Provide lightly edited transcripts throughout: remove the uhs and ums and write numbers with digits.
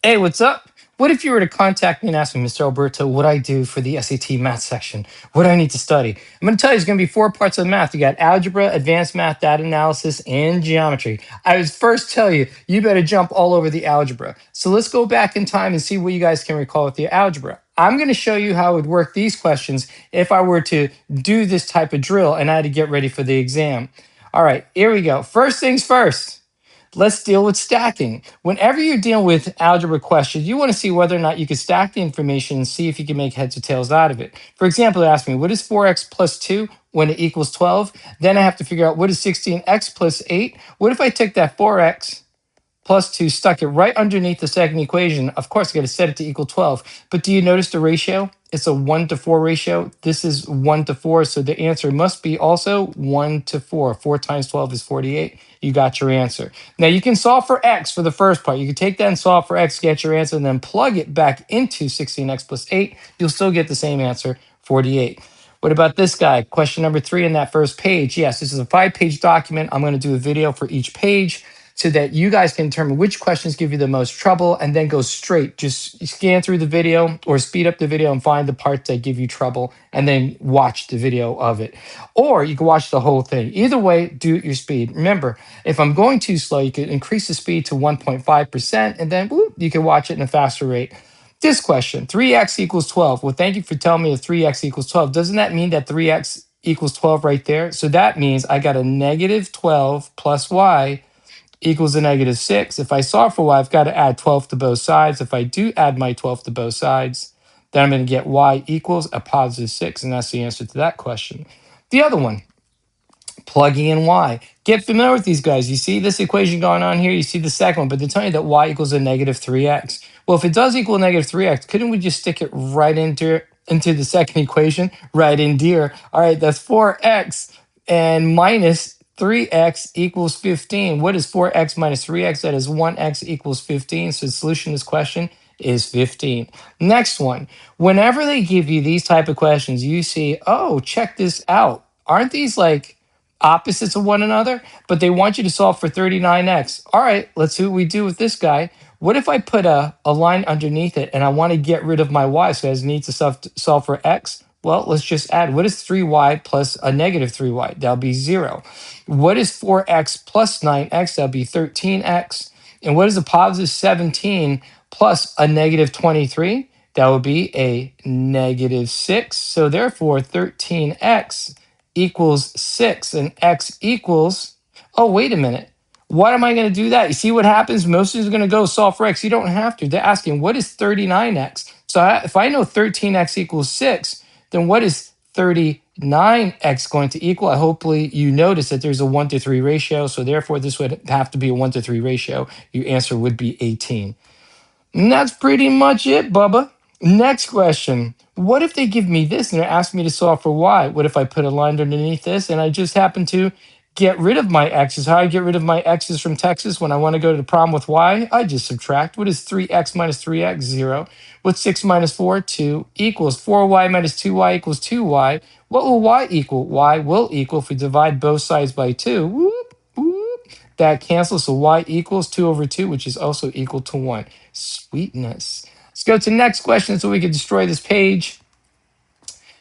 Hey, what's up? What if you were to contact me and ask me, Mr. Alberto, what I do for the SAT math section? What do I need to study? I'm going to tell you, it's going to be four parts of math. You got algebra, advanced math, data analysis, and geometry. I would first tell you, you better jump all over the algebra. So let's go back in time and see what you guys can recall with the algebra. I'm going to show you how I would work these questions if I were to do this type of drill and I had to get ready for the exam. All right, here we go. First things first. Let's deal with stacking. Whenever you're dealing with algebra questions, you want to see whether or not you can stack the information and see if you can make heads or tails out of it. For example, they ask me, what is 4x plus 2 when it equals 12? Then I have to figure out what is 16x plus 8? What if I took that 4x plus 2, stuck it right underneath the second equation? Of course, I got to set it to equal 12. But do you notice the ratio? It's a 1 to 4 ratio. This is 1 to 4. So the answer must be also 1 to 4. 4 times 12 is 48. You got your answer. Now you can solve for x for the first part. You can take that and solve for x, get your answer, and then plug it back into 16x plus 8. You'll still get the same answer, 48. What about this guy? Question number 3 in that first page. Yes, this is a 5-page document. I'm going to do a video for each page so that you guys can determine which questions give you the most trouble and then go straight. Just scan through the video or speed up the video and find the parts that give you trouble and then watch the video of it. Or you can watch the whole thing. Either way, do it your speed. Remember, if I'm going too slow, you can increase the speed to 1.5% and then whoop, you can watch it in a faster rate. This question, 3x equals 12. Well, thank you for telling me that 3x equals 12. Doesn't that mean that 3x equals 12 right there? So that means I got a negative 12 plus y equals a negative 6. If I solve for y, I've got to add 12 to both sides. If I do add my 12 to both sides, then I'm going to get y equals a positive 6, and that's the answer to that question. The other one, plugging in y. Get familiar with these guys. You see this equation going on here? You see the second one, but they tell you that y equals a negative 3x. Well, if it does equal negative 3x, couldn't we just stick it right into the second equation? Right in here. All right, that's 4x and minus 3x equals 15. What is 4x minus 3x? That is 1x equals 15. So the solution to this question is 15. Next one. Whenever they give you these type of questions, you see, oh, check this out. Aren't these like opposites of one another? But they want you to solve for 39x. All right, let's see what we do with this guy. What if I put a line underneath it and I want to get rid of my y, so I need to solve for x? Well, let's just add. What is 3y plus a negative 3y? That'll be 0. What is 4x plus 9x? That'll be 13x. And what is a positive 17 plus a negative 23? That would be a negative 6. So therefore, 13x equals 6 and x equals, oh, wait a minute. What am I going to do that? You see what happens? Most students are going to go solve for x. You don't have to. They're asking, what is 39x? So if I know 13x equals 6, then what is 39x going to equal? Hopefully you notice that there's a 1 to 3 ratio. So therefore, this would have to be a 1 to 3 ratio. Your answer would be 18. And that's pretty much it, Bubba. Next question. What if they give me this and they're asking me to solve for y? What if I put a line underneath this and I just happen to get rid of my x's? How I get rid of my x's from Texas when I want to go to the problem with y? I just subtract. What is 3x minus 3x? 0. What's 6 minus 4? 2 equals 4y minus 2y equals 2y. What will y equal? Y will equal, if we divide both sides by 2, whoop, whoop, that cancels. So y equals 2 over 2, which is also equal to 1. Sweetness. Let's go to the next question so we can destroy this page.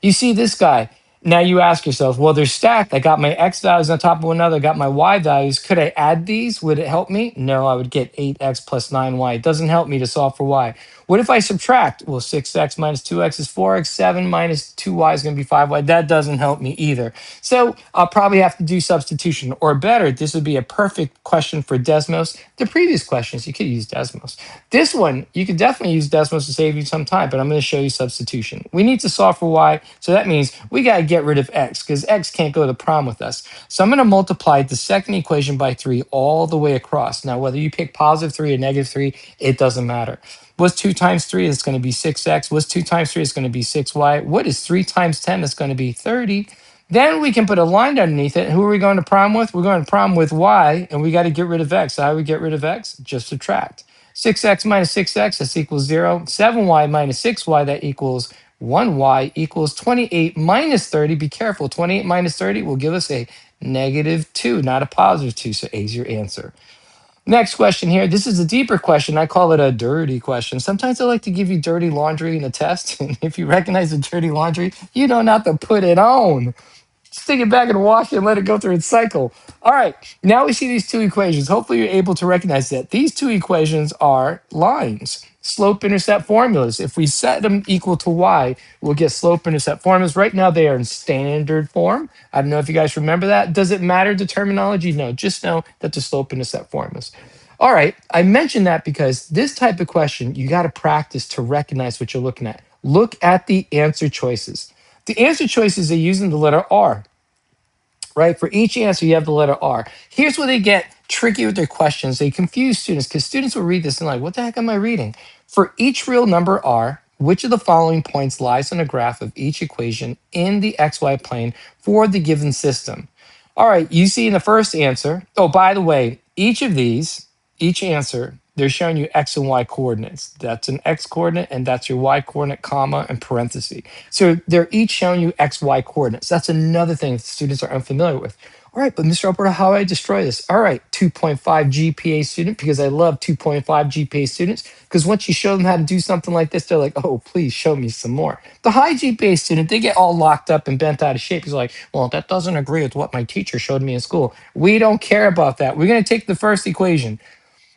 You see this guy. Now you ask yourself, well, they're stacked. I got my x values on top of one another. I got my y values. Could I add these? Would it help me? No, I would get 8x plus 9y. It doesn't help me to solve for y. What if I subtract? Well, 6x minus 2x is 4x. 7 minus 2y is going to be 5y. That doesn't help me either. So I'll probably have to do substitution. Or better, this would be a perfect question for Desmos. The previous questions, you could use Desmos. This one, you could definitely use Desmos to save you some time, but I'm going to show you substitution. We need to solve for y, so that means we got to get rid of x, because x can't go to the prom with us. So I'm going to multiply the second equation by 3 all the way across. Now, whether you pick positive 3 or negative 3, it doesn't matter. What's 2 times 3? It's going to be 6x. What's 2 times 3? It's going to be 6y. What is 3 times 10? It's going to be 30. Then we can put a line underneath it. Who are we going to prom with? We're going to prom with y, and we got to get rid of x. How do we get rid of x? Just subtract. 6x minus 6x, that's equals 0. 7y minus 6y, that equals 1y, equals 28 minus 30. Be careful, 28 minus 30 will give us a negative 2, not a positive 2. So A is your answer. Next question here. This is a deeper question. I call it a dirty question. Sometimes I like to give you dirty laundry in a test. And if you recognize the dirty laundry, you know not to put it on. Stick it back in the washer and let it go through its cycle. All right, now we see these two equations. Hopefully, you're able to recognize that these two equations are lines, slope-intercept formulas. If we set them equal to y, we'll get slope-intercept formulas. Right now, they are in standard form. I don't know if you guys remember that. Does it matter the terminology? No, just know that the slope-intercept formulas. All right, I mentioned that because this type of question, you got to practice to recognize what you're looking at. Look at the answer choices. The answer choices are using the letter R, right? For each answer, you have the letter R. Here's where they get tricky with their questions. They confuse students because students will read this and like, what the heck am I reading? For each real number R, which of the following points lies on a graph of each equation in the XY plane for the given system? All right, you see in the first answer, oh, by the way, each of these, each answer, they're showing you X and Y coordinates. That's an X coordinate and that's your Y coordinate, comma, and parenthesis. So they're each showing you X, Y coordinates. That's another thing that students are unfamiliar with. All right, but Mr. Alberto, how do I destroy this? All right, 2.5 GPA student, because I love 2.5 GPA students, because once you show them how to do something like this, they're like, oh, please show me some more. The high GPA student, they get all locked up and bent out of shape. He's like, well, that doesn't agree with what my teacher showed me in school. We don't care about that. We're going to take the first equation.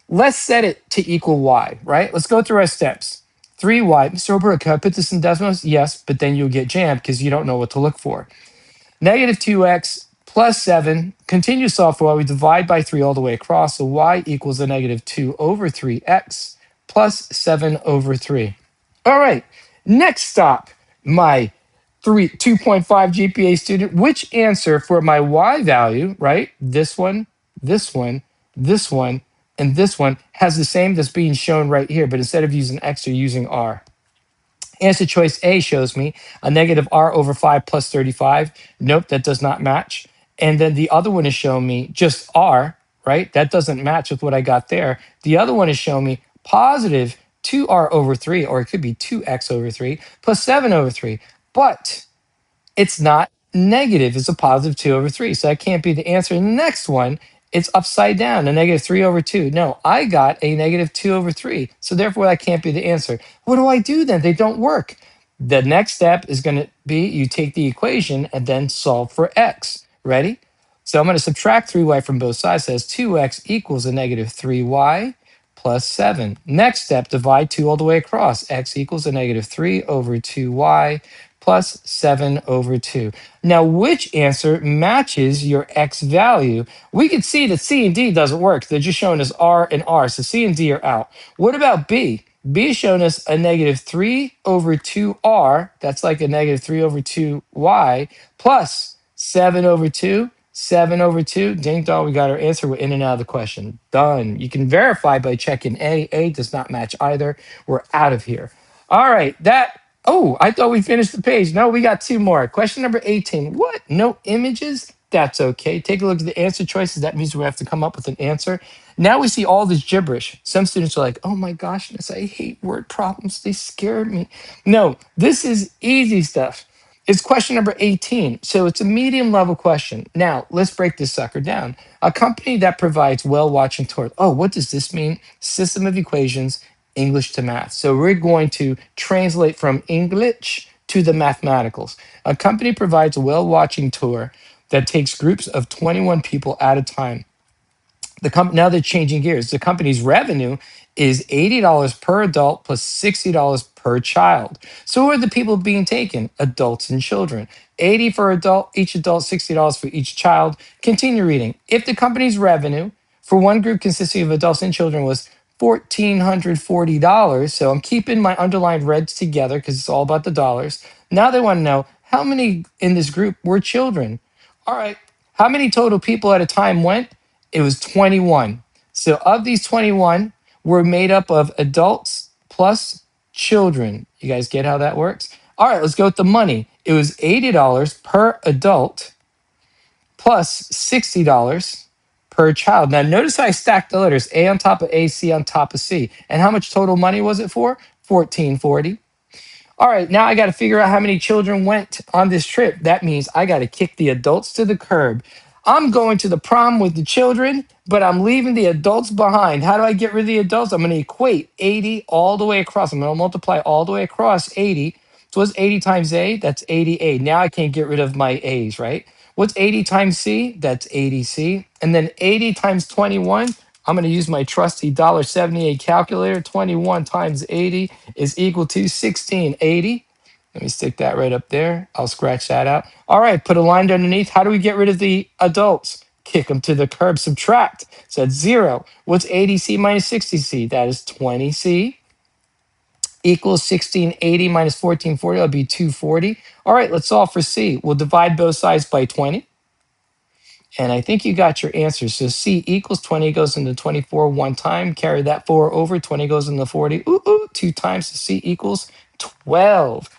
Let's set it to equal y, right? Let's go through our steps. 3y. Mr. Alberto, can I put this in decimals? Yes, but then you'll get jammed because you don't know what to look for. Negative 2x plus 7. Continue to solve for y. We divide by 3 all the way across. So y equals a negative 2 over 3x plus 7 over 3. All right. Next stop, my 2.5 GPA student. Which answer for my y value, right? This one, this one, this one, and this one has the same that's being shown right here, but instead of using x, you're using r. Answer choice A shows me a negative r over 5 plus 35. Nope, that does not match. And then the other one is showing me just r, right? That doesn't match with what I got there. The other one is showing me positive 2r over 3, or it could be 2x over 3 plus 7 over 3. But it's not negative. It's a positive 2 over 3. So that can't be the answer. And the next one, it's upside down, a negative 3 over 2. No, I got a negative 2 over 3. So therefore, that can't be the answer. What do I do then? They don't work. The next step is going to be you take the equation and then solve for x. Ready? So I'm going to subtract 3y from both sides. It says 2x equals a negative 3y plus 7. Next step, divide 2 all the way across. X equals a negative 3 over 2y plus 7 over 2. Now, which answer matches your x value? We can see that C and D doesn't work. They're just showing us R and R. So C and D are out. What about B? B is showing us a negative 3 over 2R. That's like a negative 3 over 2y plus 7 over 2. 7 over 2. Ding dong, we got our answer. We're in and out of the question. Done. You can verify by checking A. A does not match either. We're out of here. All right. Oh, I thought we finished the page. No, we got two more. Question number 18. What? No images? That's okay. Take a look at the answer choices. That means we have to come up with an answer. Now we see all this gibberish. Some students are like, oh my goshness, I hate word problems. They scare me. No, this is easy stuff. It's question number 18. So it's a medium level question. Now, let's break this sucker down. A company that provides well watching tours. Oh, what does this mean? System of equations, English to math. So we're going to translate from English to the mathematicals. A company provides a well watching tour that takes groups of 21 people at a time. Now they're changing gears. The company's revenue is $80 per adult plus $60 per child. So who are the people being taken? Adults and children. 80 for adult, each adult, $60 for each child. Continue reading. If the company's revenue for one group consisting of adults and children was $1,440, so I'm keeping my underlined reds together because it's all about the dollars. Now they want to know how many in this group were children. All right, how many total people at a time went? It was 21. So of these 21 were made up of adults plus children. You guys get how that works? All right, let's go with the money. It was $80 per adult plus $60 per child. Now notice how I stacked the letters, A on top of A, C on top of C. And how much total money was it for? 1440. All right, now I got to figure out how many children went on this trip. That means I got to kick the adults to the curb. I'm going to the prom with the children, but I'm leaving the adults behind. How do I get rid of the adults? I'm going to equate 80 all the way across. I'm going to multiply all the way across 80. So what's 80 times A? That's 80A. Now I can't get rid of my A's, right? What's 80 times C? That's 80C. And then 80 times 21, I'm going to use my trusty $1.78 calculator. 21 times 80 is equal to 1680. Let me stick that right up there. I'll scratch that out. All right, put a line underneath. How do we get rid of the adults? Kick them to the curb, subtract. So that's 0. What's 80C minus 60C? That is 20C equals 1680 minus 1440. That'll be 240. All right, let's solve for C. We'll divide both sides by 20. And I think you got your answer. So C equals 20 goes into 24 one time. Carry that 4 over. 20 goes into 40. Ooh, ooh, 2 times. So C equals 12.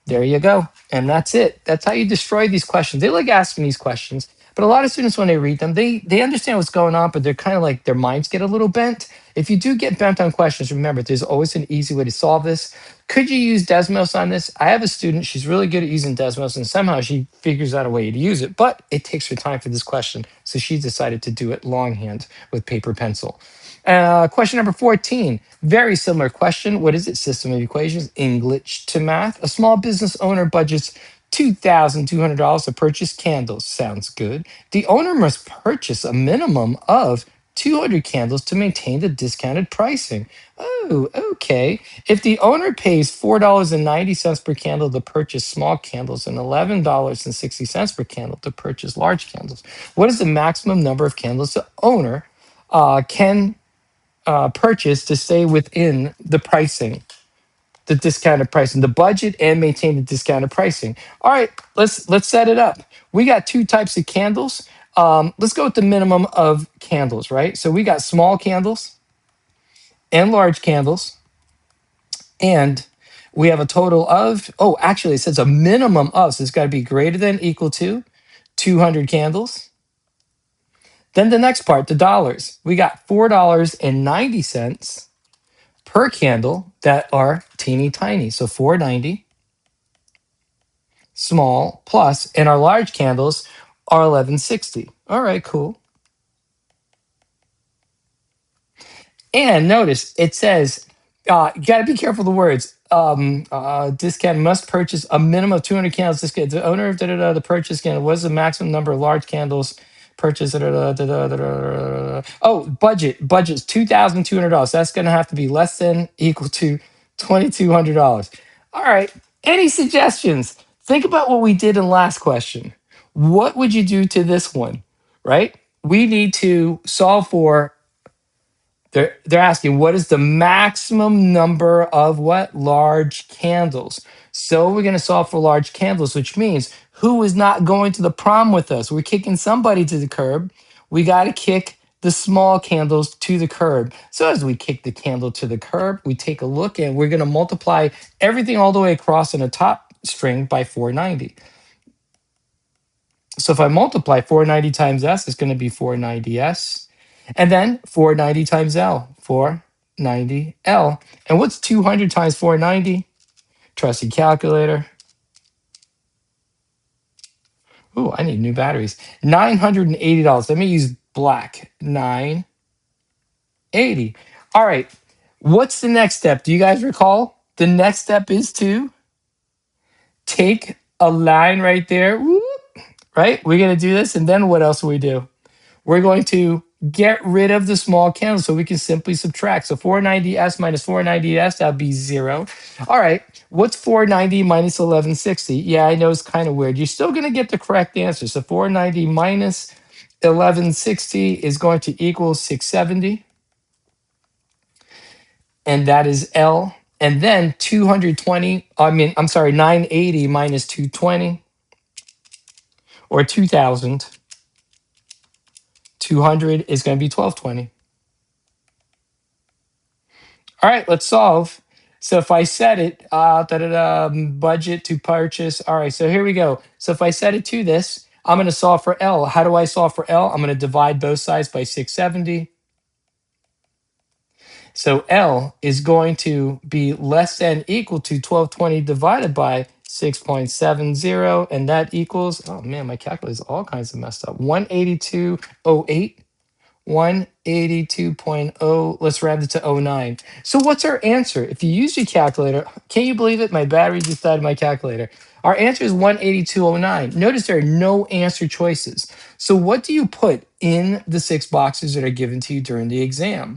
There you go. And that's it. That's how you destroy these questions. They like asking these questions, but a lot of students, when they read them, they understand what's going on, but they're kind of like their minds get a little bent. If you do get bent on questions, remember, there's always an easy way to solve this. Could you use Desmos on this? I have a student, she's really good at using Desmos, and somehow she figures out a way to use it, but it takes her time for this question. So she decided to do it longhand with paper pencil. Question number 14, very similar question. What is it? System of equations, English to math. A small business owner budgets $2,200 to purchase candles. Sounds good. The owner must purchase a minimum of 200 candles to maintain the discounted pricing. Oh, okay. If the owner pays $4.90 per candle to purchase small candles and $11.60 per candle to purchase large candles, what is the maximum number of candles the owner can purchase to stay within the pricing, the discounted pricing, the budget, and maintain the discounted pricing? All right, let's set it up. We got two types of candles. Let's go with the minimum of candles, right? So we got small candles and large candles, and we have a total of, oh, actually, it says a minimum of, so it's got to be greater than equal to 200 candles. Then the next part, the dollars. We got $4.90 per candle that are teeny tiny. So 490 small plus, and our large candles are 1160. All right, cool. And notice it says, you got to be careful of the words. Discount must purchase a minimum of 200 candles. Discount, the owner of the purchase candle. What is the maximum number of large candles purchase? Oh, budget's $2,200. That's going to have to be less than equal to $2,200. All right. Any suggestions? Think about what we did in last question. What would you do to this one? Right? We need to solve for, they're asking, what is the maximum number of what? Large candles. So we're going to solve for large candles, which means who is not going to the prom with us? We're kicking somebody to the curb. We got to kick the small candles to the curb. So as we kick the candle to the curb, we take a look and we're going to multiply everything all the way across in a top string by 490. So if I multiply 490 times S, it's going to be 490S. And then 490 times L, 490L. And what's 200 times 490? Trusty calculator. Ooh, I need new batteries. $980. Let me use black. 980. All right. What's the next step? Do you guys recall? The next step is to take a line right there. Whoop, right? We're going to do this. And then what else will we do? We're going to get rid of the small candles so we can simply subtract. So 490S minus 490S, that'd be 0. All right, what's 490 minus 1160? Yeah, I know it's kind of weird. You're still going to get the correct answer. So 490 minus 1160 is going to equal 670. And that is L. And then 980 minus 220, or 2,200 is going to be 1220. All right, let's solve. So if I set it, budget to purchase. All right, so here we go. So if I set it to this, I'm going to solve for L. How do I solve for L? I'm going to divide both sides by 670. So L is going to be less than equal to 1220 divided by 6.70, and that equals, oh man, my calculator is all kinds of messed up. 182.08. 182.0. Let's round it to '09. So what's our answer? If you use your calculator, can you believe it? My battery just died in my calculator. Our answer is 182.09. Notice there are no answer choices. So what do you put in the 6 boxes that are given to you during the exam?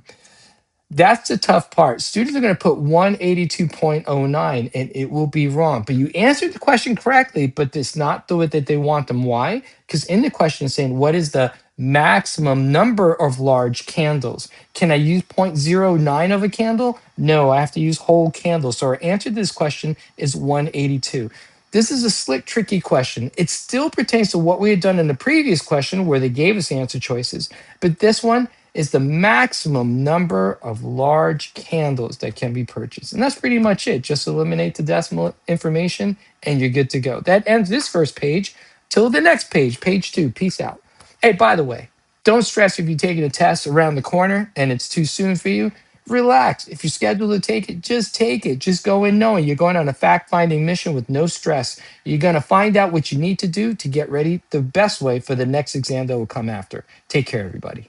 That's the tough part. Students are going to put 182.09 and it will be wrong. But you answered the question correctly, but it's not the way that they want them. Why? Because in the question it's saying, what is the maximum number of large candles? Can I use 0.09 of a candle? No, I have to use whole candles. So our answer to this question is 182. This is a slick, tricky question. It still pertains to what we had done in the previous question where they gave us answer choices. But this one, is the maximum number of large candles that can be purchased. And that's pretty much it. Just eliminate the decimal information and you're good to go. That ends this first page. Till the next page, page 2. Peace out. Hey, by the way, don't stress if you're taking a test around the corner and it's too soon for you. Relax. If you're scheduled to take it, just take it. Just go in knowing you're going on a fact finding mission with no stress. You're going to find out what you need to do to get ready the best way for the next exam that will come after. Take care, everybody.